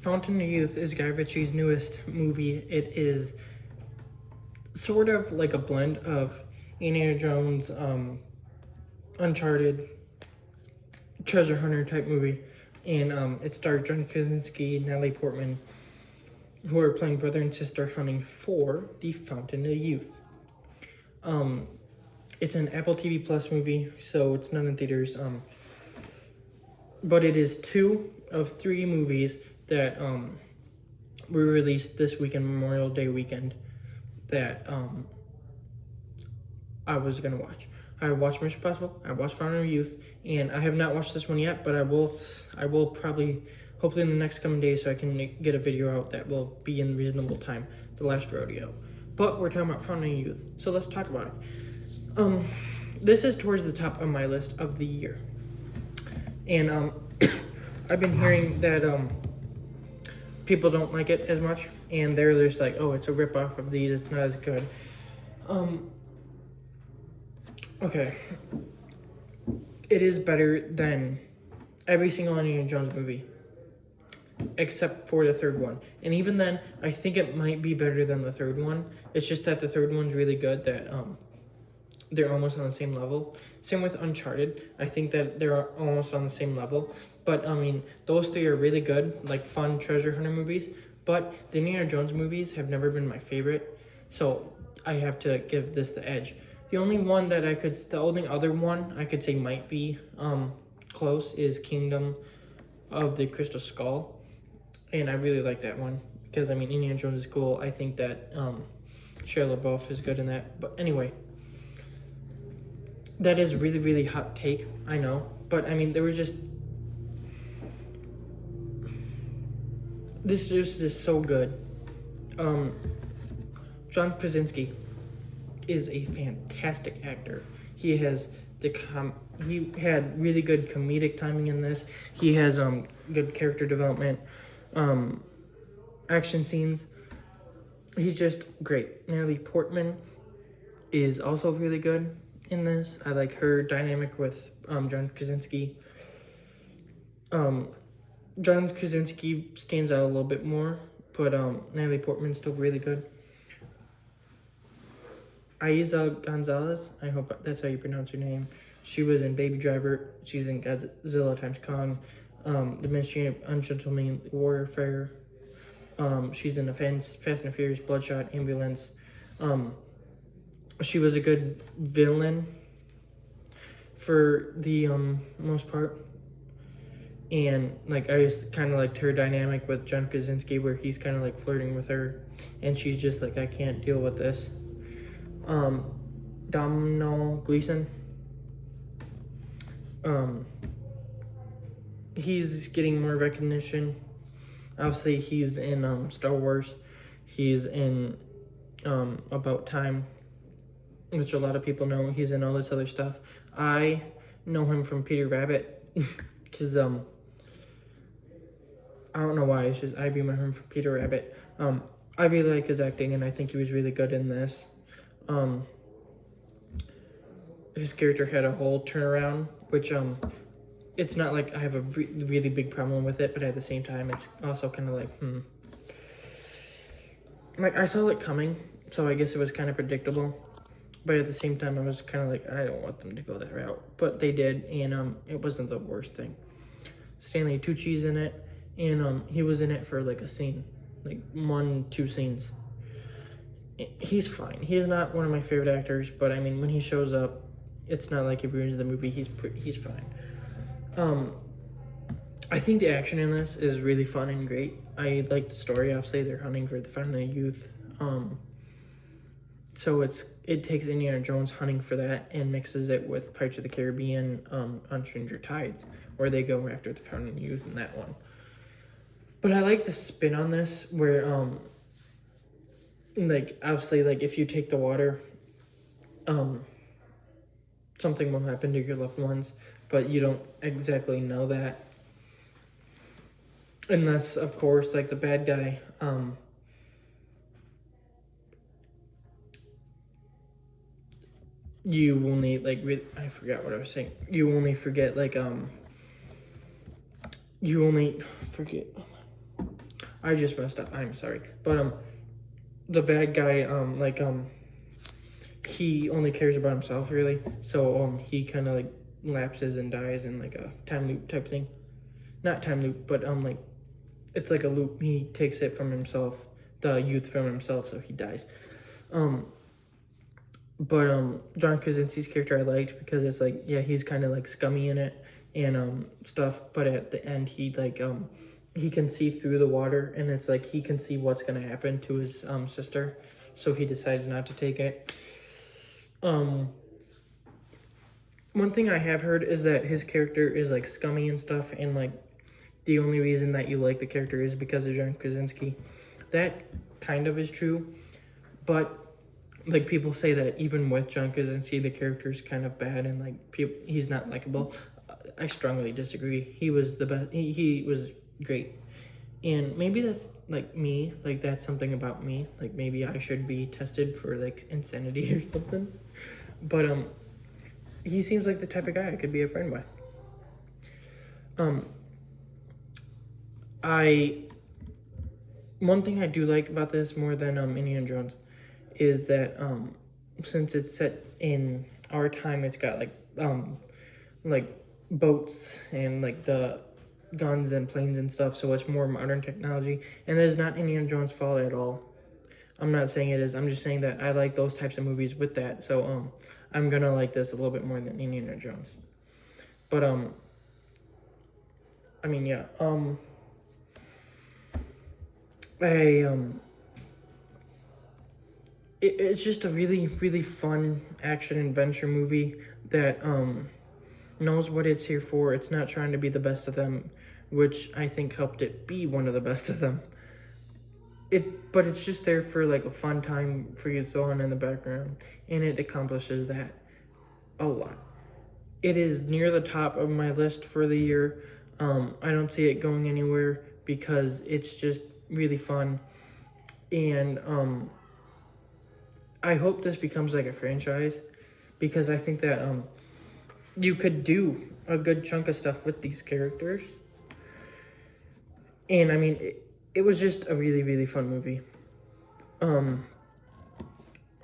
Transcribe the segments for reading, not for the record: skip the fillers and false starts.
Fountain of Youth is Guy Ritchie's newest movie. It is sort of like a blend of Indiana Jones, Uncharted, treasure hunter type movie, and it stars John Krasinski, Natalie Portman, who are playing brother and sister hunting for the Fountain of Youth. It's an Apple TV Plus movie, so it's not in theaters. But it is 2 of 3 movies that were released this weekend, Memorial Day weekend, that I was gonna watch. I watched Mission Impossible, I watched Fountain of Youth, and I have not watched this one yet, but I will probably, hopefully in the next coming days, so I can get a video out that will be in reasonable time, The Last Rodeo. But we're talking about Fountain of Youth, so let's talk about it. This is towards the top of my list of the year. And I've been hearing that people don't like it as much, and they're just like, oh, it's a ripoff of these, it's not as good. Okay. It is better than every single Indiana Jones movie, except for the third one. And even then, I think it might be better than the third one. It's just that the third one's really good, that they're almost on the same level. Same with Uncharted. I think that they're almost on the same level. But, I mean, those 3 are really good, like fun treasure hunter movies. But the Indiana Jones movies have never been my favorite, so I have to give this the edge. The only other one I could say might be close is Kingdom of the Crystal Skull. And I really like that one because, I mean, Indiana Jones is cool. I think that Shia LaBeouf is good in that. But anyway, that is really, really hot take, I know. But, I mean, there was just... This is just so good. John Krasinski is a fantastic actor. He has he had really good comedic timing in this. He has good character development, action scenes. He's just great. Natalie Portman is also really good in this. I like her dynamic with John Krasinski. John Krasinski stands out a little bit more, but Natalie Portman's still really good. Aiza Gonzalez, I hope that's how you pronounce her name. She was in Baby Driver. She's in Godzilla x Kong, The Ministry of Ungentlemanly Warfare. She's in the Fast and Furious, Bloodshot, Ambulance. She was a good villain for the most part. And, like, I just kind of liked her dynamic with John Krasinski, where he's kind of, like, flirting with her. And she's just like, I can't deal with this. Domhnall Gleeson. He's getting more recognition. Obviously, he's in Star Wars. He's in About Time, which a lot of people know. He's in all this other stuff. I know him from Peter Rabbit, because I don't know why. It's just I remember him from Peter Rabbit. I really like his acting, and I think he was really good in this. His character had a whole turnaround, which it's not like I have a really big problem with it, but at the same time, it's also kind of like, Like, I saw it coming, so I guess it was kind of predictable. But at the same time, I was kind of like, I don't want them to go that route. But they did, and it wasn't the worst thing. Stanley Tucci's in it, and he was in it for, like, a scene. Like, 1-2 scenes. He's fine. He is not one of my favorite actors, but, I mean, when he shows up, it's not like he ruins the movie. He's fine. I think the action in this is really fun and great. I like the story. Obviously, they're hunting for the Fountain of Youth. So it takes Indiana Jones hunting for that and mixes it with Pirates of the Caribbean on Stranger Tides, where they go after the Fountain of Youth in that one. But I like the spin on this, where like, obviously, like, if you take the water, something will happen to your loved ones, but you don't exactly know that. Unless, of course, like, the bad guy, you only, like, I forgot what I was saying. You only forget, like, you only forget. I just messed up. I'm sorry. But the bad guy, he only cares about himself, really. So he kind of like lapses and dies in like a time loop type thing. Not time loop, but like it's like a loop. He takes it from himself, the youth from himself, so he dies. But John Krasinski's character I liked because it's like, yeah, he's kind of like scummy in it and stuff, but at the end he like he can see through the water, and it's like he can see what's gonna happen to his sister, so he decides not to take it. One thing I have heard is that his character is like scummy and stuff, and like the only reason that you like the character is because of John Krasinski. That kind of is true, but like people say that even with John Krasinski, the character is kind of bad and like he's not likable. I strongly disagree. He was the best. He was great, and maybe that's like me. Like that's something about me. Like maybe I should be tested for like insanity or something. But he seems like the type of guy I could be a friend with. One thing I do like about this more than Indiana Jones is that since it's set in our time, it's got like boats and like the guns and planes and stuff, so it's more modern technology, and it is not Indiana Jones' fault at all. I'm not saying it is. I'm just saying that I like those types of movies with that, so I'm gonna like this a little bit more than Indiana Jones. But I mean, yeah, it's just a really, really fun action adventure movie that knows what it's here for. It's not trying to be the best of them, which I think helped it be one of the best of them. But it's just there for like a fun time for you to throw on in the background, and it accomplishes that a lot. It is near the top of my list for the year. I don't see it going anywhere because it's just really fun, and I hope this becomes like a franchise, because I think that you could do a good chunk of stuff with these characters. And I mean, it was just a really, really fun movie. I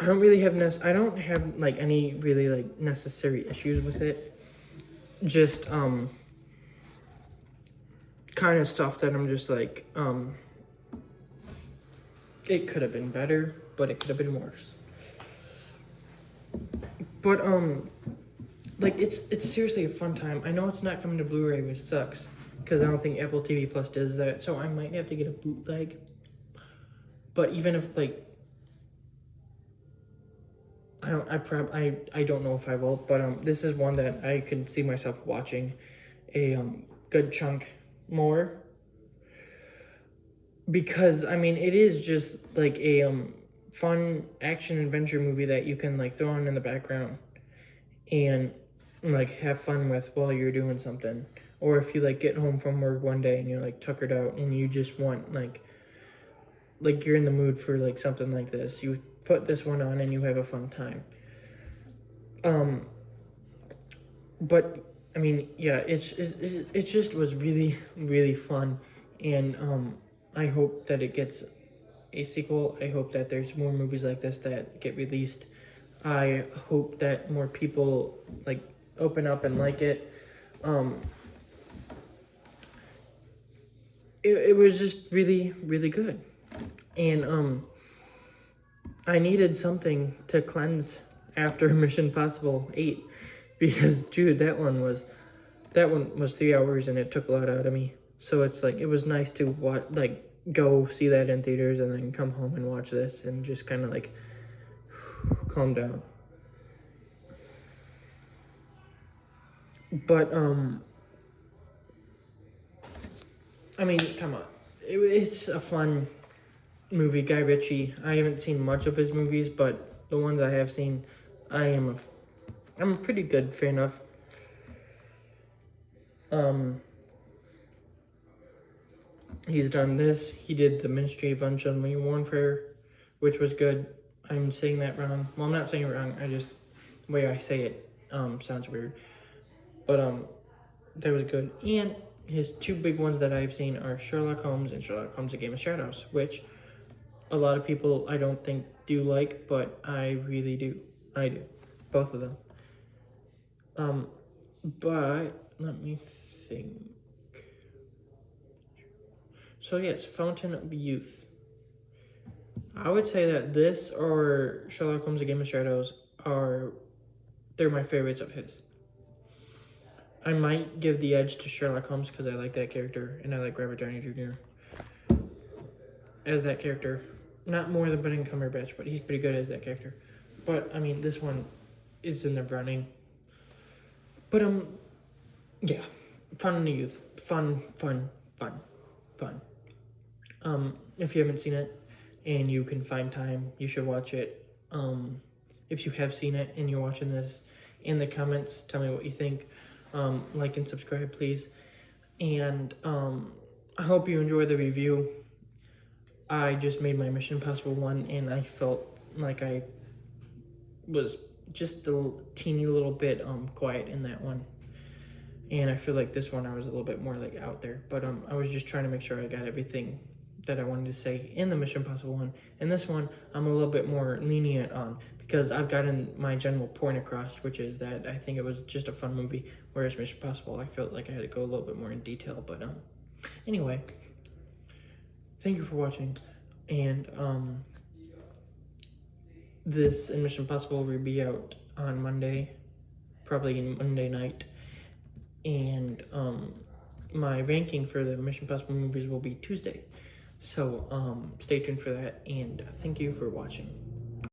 don't have like any really like necessary issues with it. Just kind of stuff that I'm just like it could have been better, but it could have been worse. But like it's seriously a fun time. I know it's not coming to Blu-ray, which sucks, because I don't think Apple TV Plus does that, so I might have to get a bootleg. But even if like I don't know if I will, but this is one that I can see myself watching a good chunk more, because I mean it is just like a fun action adventure movie that you can like throw on in the background and like have fun with while you're doing something, or if you like get home from work one day and you're like tuckered out and you just want like you're in the mood for like something like this, you put this one on and you have a fun time. But I mean, yeah, it just was really, really fun, and I hope that it gets a sequel. I hope that there's more movies like this that get released. I hope that more people like open up and like it. It was just really, really good, and I needed something to cleanse after Mission Impossible 8, because dude, that one was 3 hours and it took a lot out of me. So it's like it was nice to go see that in theaters and then come home and watch this and just kind of like calm down. But I mean, come on, it's a fun movie. Guy Ritchie, I haven't seen much of his movies, but the ones I have seen, I'm a pretty good fan of. He's done this. He did The Ministry of Ungodly Warfare, which was good. I'm saying that wrong. Well, I'm not saying it wrong. The way I say it sounds weird. But that was good. And his two big ones that I've seen are Sherlock Holmes and Sherlock Holmes: A Game of Shadows, which a lot of people I don't think do like, but I really do. I do, both of them. But let me think. So yes, Fountain of Youth. I would say that this or Sherlock Holmes: A Game of Shadows they're my favorites of his. I might give the edge to Sherlock Holmes because I like that character and I like Robert Downey Jr. as that character. Not more than Benedict Cumberbatch, but he's pretty good as that character. But I mean, this one is in the running. But yeah, Fountain of Youth, fun. If you haven't seen it and you can find time, you should watch it. If you have seen it and you're watching this, in the comments, tell me what you think. Like and subscribe, please. And I hope you enjoy the review. I just made my Mission Impossible 1, and I felt like I was just a teeny little bit quiet in that one. And I feel like this one I was a little bit more like out there. But I was just trying to make sure I got everything that I wanted to say in the Mission Impossible 1. And this one, I'm a little bit more lenient on because I've gotten my general point across, which is that I think it was just a fun movie. Whereas Mission Impossible, I felt like I had to go a little bit more in detail. But anyway, thank you for watching. And this Mission Impossible will be out on Monday, probably Monday night. And my ranking for the Mission Impossible movies will be Tuesday. So stay tuned for that, and thank you for watching.